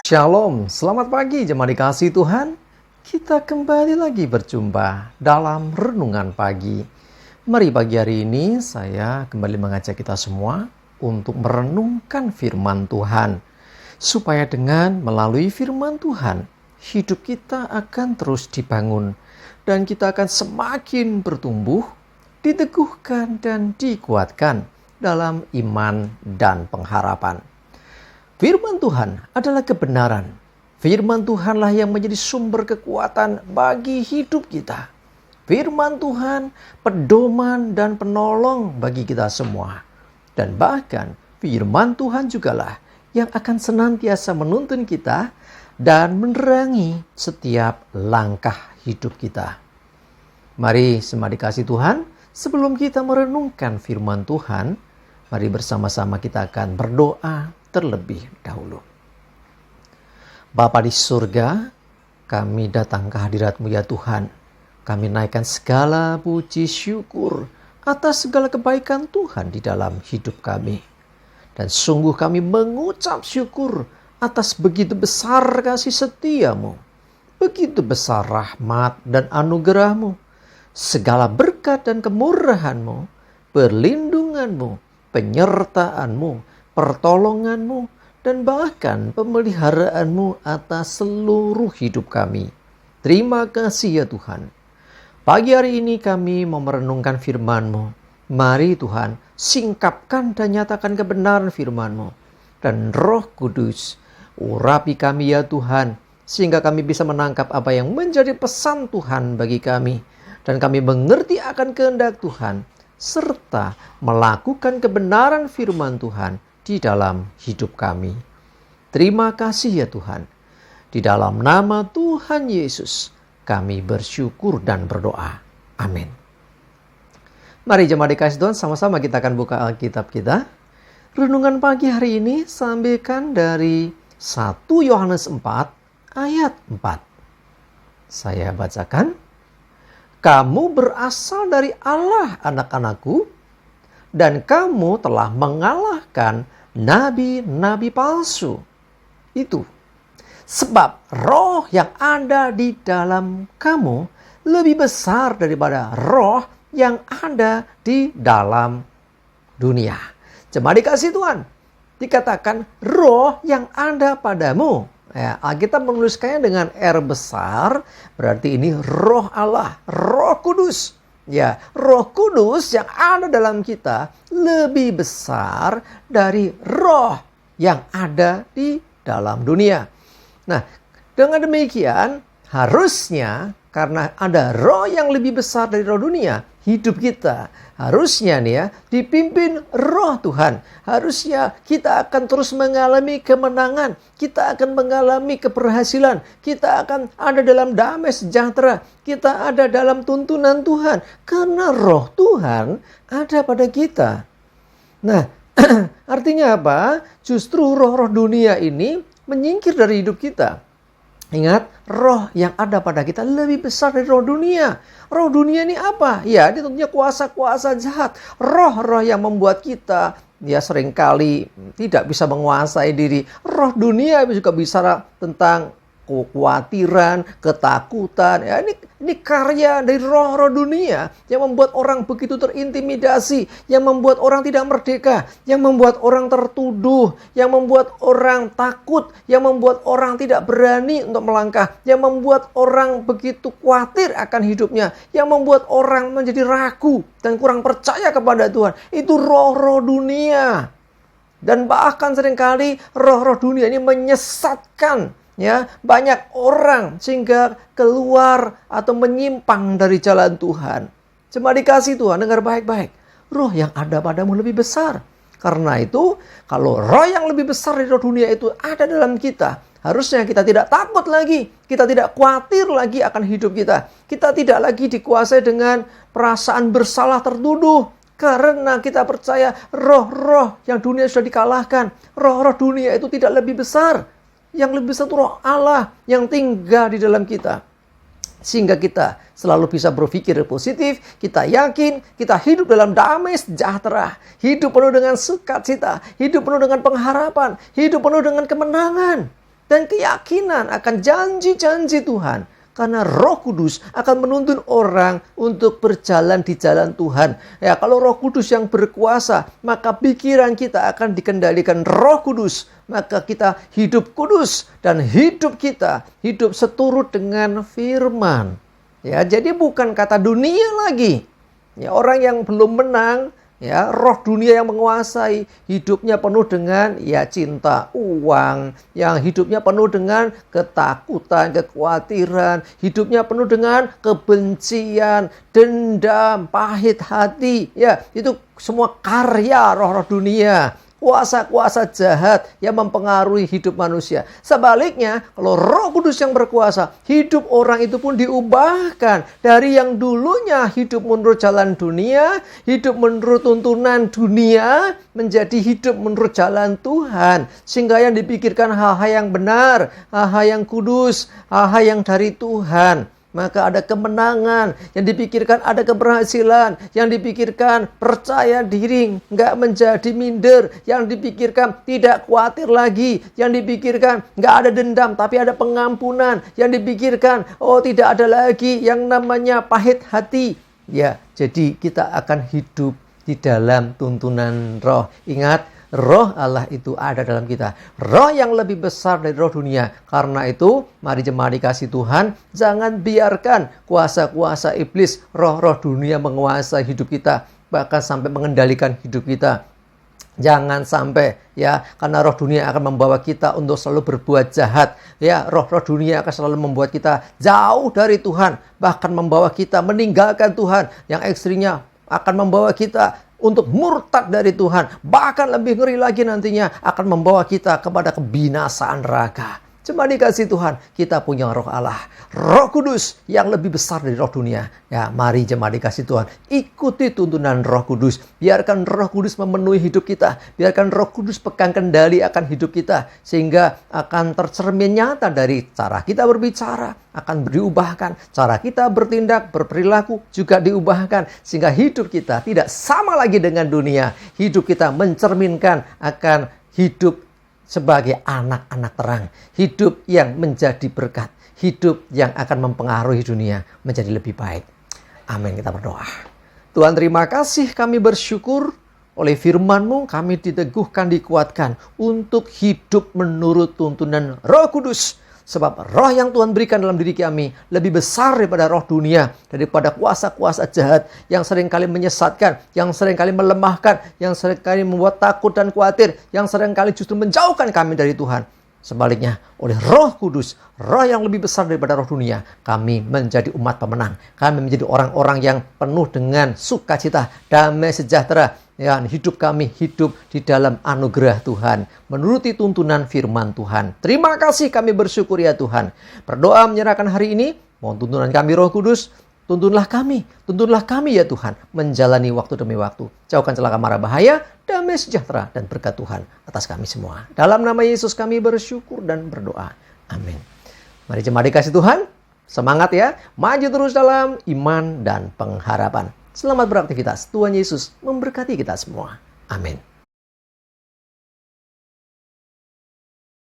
Shalom, selamat pagi jemaat dikasih Tuhan. Kita kembali lagi berjumpa dalam renungan pagi. Mari pagi hari ini saya kembali mengajak kita semua untuk merenungkan firman Tuhan. Supaya dengan melalui firman Tuhan, hidup kita akan terus dibangun. Dan kita akan semakin bertumbuh, diteguhkan dan dikuatkan dalam iman dan pengharapan. Firman Tuhan adalah kebenaran. Firman Tuhanlah yang menjadi sumber kekuatan bagi hidup kita. Firman Tuhan pedoman dan penolong bagi kita semua. Dan bahkan firman Tuhan jugalah yang akan senantiasa menuntun kita dan menerangi setiap langkah hidup kita. Mari semua dikasih Tuhan, sebelum kita merenungkan firman Tuhan, mari bersama-sama kita akan berdoa terlebih dahulu. Bapa di surga, kami datang ke hadirat-Mu ya Tuhan. Kami naikkan segala puji syukur atas segala kebaikan Tuhan di dalam hidup kami. Dan sungguh kami mengucap syukur atas begitu besar kasih setia-Mu. Begitu besar rahmat dan anugerah-Mu. Segala berkat dan kemurahan-Mu, perlindungan-Mu, penyertaan-Mu, pertolongan-Mu, dan bahkan pemeliharaanmu atas seluruh hidup kami. Terima kasih ya Tuhan. Pagi hari ini kami mau merenungkan firman-Mu. Mari Tuhan, singkapkan dan nyatakan kebenaran firman-Mu. Dan Roh Kudus, urapi kami ya Tuhan, sehingga kami bisa menangkap apa yang menjadi pesan Tuhan bagi kami. Dan kami mengerti akan kehendak Tuhan, serta melakukan kebenaran firman Tuhan di dalam hidup kami. Terima kasih ya Tuhan. Di dalam nama Tuhan Yesus kami bersyukur dan berdoa. Amin. Mari jemaat dikasih Tuhan, sama-sama kita akan buka Alkitab kita. Renungan pagi hari ini sampaikan dari 1 Yohanes 4 ayat 4. Saya bacakan. Kamu berasal dari Allah anak-anakku, dan kamu telah mengalahkan nabi-nabi palsu. Itu sebab roh yang ada di dalam kamu lebih besar daripada roh yang ada di dalam dunia. Jemaat dikasih Tuhan, dikatakan roh yang ada padamu. Ya, Alkitab menuliskannya dengan R besar, berarti ini roh Allah, Roh Kudus. Ya, Roh Kudus yang ada dalam kita lebih besar dari roh yang ada di dalam dunia. Nah, dengan demikian harusnya karena ada roh yang lebih besar dari roh dunia, hidup kita harusnya nih ya dipimpin roh Tuhan. Harusnya kita akan terus mengalami kemenangan, kita akan mengalami keberhasilan, kita akan ada dalam damai sejahtera, kita ada dalam tuntunan Tuhan karena roh Tuhan ada pada kita. Nah, artinya apa? Justru roh-roh dunia ini menyingkir dari hidup kita. Ingat, roh yang ada pada kita lebih besar dari roh dunia. Roh dunia ini apa? Ya, ini tentunya kuasa-kuasa jahat. Roh-roh yang membuat kita ya seringkali tidak bisa menguasai diri. Roh dunia juga bisa tentang kekhawatiran, ketakutan. Ya, ini karya dari roh-roh dunia yang membuat orang begitu terintimidasi, yang membuat orang tidak merdeka, yang membuat orang tertuduh, yang membuat orang takut, yang membuat orang tidak berani untuk melangkah, yang membuat orang begitu khawatir akan hidupnya, yang membuat orang menjadi ragu dan kurang percaya kepada Tuhan. Itu roh-roh dunia. Dan bahkan seringkali roh-roh dunia ini menyesatkan ya banyak orang sehingga keluar atau menyimpang dari jalan Tuhan. Cuma dikasih Tuhan, dengar baik-baik. Roh yang ada padamu lebih besar. Karena itu, kalau roh yang lebih besar dari roh dunia itu ada dalam kita, harusnya kita tidak takut lagi. Kita tidak khawatir lagi akan hidup kita. Kita tidak lagi dikuasai dengan perasaan bersalah tertuduh. Karena kita percaya roh-roh yang dunia sudah dikalahkan. Roh-roh dunia itu tidak lebih besar. Yang lebih besar itu roh Allah yang tinggal di dalam kita. Sehingga kita selalu bisa berpikir positif, kita yakin, kita hidup dalam damai sejahtera. Hidup penuh dengan sukacita, hidup penuh dengan pengharapan, hidup penuh dengan kemenangan. dan keyakinan akan janji-janji Tuhan. Karena Roh Kudus akan menuntun orang untuk berjalan di jalan Tuhan. Ya, kalau Roh Kudus yang berkuasa, maka pikiran kita akan dikendalikan Roh Kudus. Maka kita hidup kudus dan hidup kita hidup seturut dengan firman. Ya, jadi bukan kata dunia lagi. Ya, orang yang belum menang, ya, roh dunia yang menguasai, hidupnya penuh dengan cinta, uang, yang hidupnya penuh dengan ketakutan, kekhawatiran, hidupnya penuh dengan kebencian, dendam, pahit hati, ya, itu semua karya roh-roh dunia. Kuasa-kuasa jahat yang mempengaruhi hidup manusia. Sebaliknya, kalau Roh Kudus yang berkuasa, hidup orang itu pun diubahkan. Dari yang dulunya hidup menurut jalan dunia, hidup menurut tuntunan dunia, menjadi hidup menurut jalan Tuhan. Sehingga yang dipikirkan hal-hal yang benar, hal-hal yang kudus, hal-hal yang dari Tuhan. Maka ada kemenangan, yang dipikirkan ada keberhasilan, yang dipikirkan percaya diri, nggak menjadi minder, yang dipikirkan tidak khawatir lagi, yang dipikirkan nggak ada dendam, tapi ada pengampunan, yang dipikirkan tidak ada lagi yang namanya pahit hati. Ya, jadi kita akan hidup di dalam tuntunan Roh. Ingat, Roh Allah itu ada dalam kita. Roh yang lebih besar dari roh dunia. Karena itu, mari jemaat dikasih Tuhan, jangan biarkan kuasa-kuasa iblis, roh-roh dunia menguasai hidup kita. Bahkan sampai mengendalikan hidup kita. Jangan sampai, ya, karena roh dunia akan membawa kita untuk selalu berbuat jahat. Ya, roh-roh dunia akan selalu membuat kita jauh dari Tuhan. Bahkan membawa kita meninggalkan Tuhan. Yang ekstrimnya akan membawa kita untuk murtad dari Tuhan. Bahkan lebih ngeri lagi nantinya akan membawa kita kepada kebinasaan neraka. Cuma dikasih Tuhan, kita punya Roh Allah, Roh Kudus yang lebih besar dari roh dunia. Ya, mari jemaat dikasih Tuhan, ikuti tuntunan Roh Kudus. Biarkan Roh Kudus memenuhi hidup kita. Biarkan Roh Kudus pegang kendali akan hidup kita. Sehingga akan tercermin nyata dari cara kita berbicara, akan diubahkan. Cara kita bertindak, berperilaku juga diubahkan. Sehingga hidup kita tidak sama lagi dengan dunia. Hidup kita mencerminkan akan hidup sebagai anak-anak terang. Hidup yang menjadi berkat. Hidup yang akan mempengaruhi dunia menjadi lebih baik. Amin, kita berdoa. Tuhan, terima kasih, kami bersyukur oleh firman-Mu kami diteguhkan, dikuatkan untuk hidup menurut tuntunan Roh Kudus. Sebab roh yang Tuhan berikan dalam diri kami lebih besar daripada roh dunia, daripada kuasa-kuasa jahat yang seringkali menyesatkan, yang seringkali melemahkan, yang seringkali membuat takut dan khawatir, yang seringkali justru menjauhkan kami dari Tuhan. Sebaliknya, oleh Roh Kudus, roh yang lebih besar daripada roh dunia, kami menjadi umat pemenang. Kami menjadi orang-orang yang penuh dengan sukacita, damai sejahtera. Ya, hidup kami hidup di dalam anugerah Tuhan, menuruti tuntunan firman Tuhan. Terima kasih, kami bersyukur ya Tuhan. Berdoa menyerahkan hari ini, mohon tuntunan kami Roh Kudus, tuntunlah kami ya Tuhan, menjalani waktu demi waktu. Jauhkan celaka mara bahaya, damai sejahtera dan berkat Tuhan atas kami semua. Dalam nama Yesus kami bersyukur dan berdoa. Amin. Mari jemaat dikasih Tuhan, semangat ya, maju terus dalam iman dan pengharapan. Selamat beraktivitas. Tuhan Yesus memberkati kita semua. Amin.